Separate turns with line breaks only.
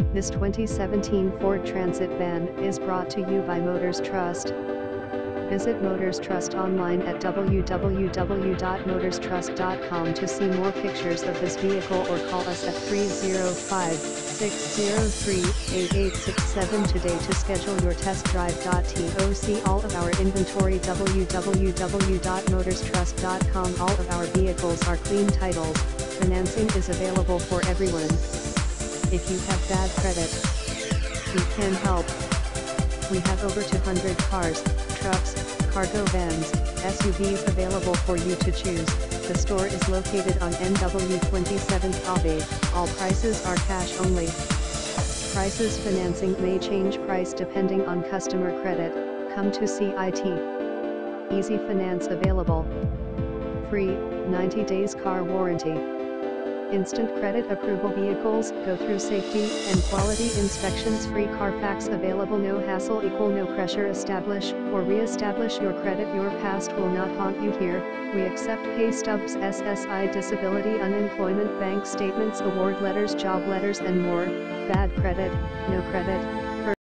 This 2017 Ford Transit van is brought to you by Motors Trust. Visit Motors Trust online at www.motorstrust.com to see more pictures of this vehicle or call us at 305-603-8867 today to schedule your test drive. To see all of our inventory, www.motorstrust.com. All of our vehicles are clean titles. Financing is available for everyone. If you have bad credit, we can help. We have over 200 cars, trucks, cargo vans, SUVs available for you to choose. The store is located on NW 27th Ave. All prices are cash only. Prices financing may change price depending on customer credit. Come to CIT. Easy finance available. Free, 90 days car warranty. Instant credit approval. Vehicles go through safety and quality inspections. Free Carfax available. No hassle equal no pressure. Establish or re-establish your credit. Your past will not haunt you here. We accept pay stubs, SSI, disability, unemployment, bank statements, award letters, job letters and more. Bad credit, no credit.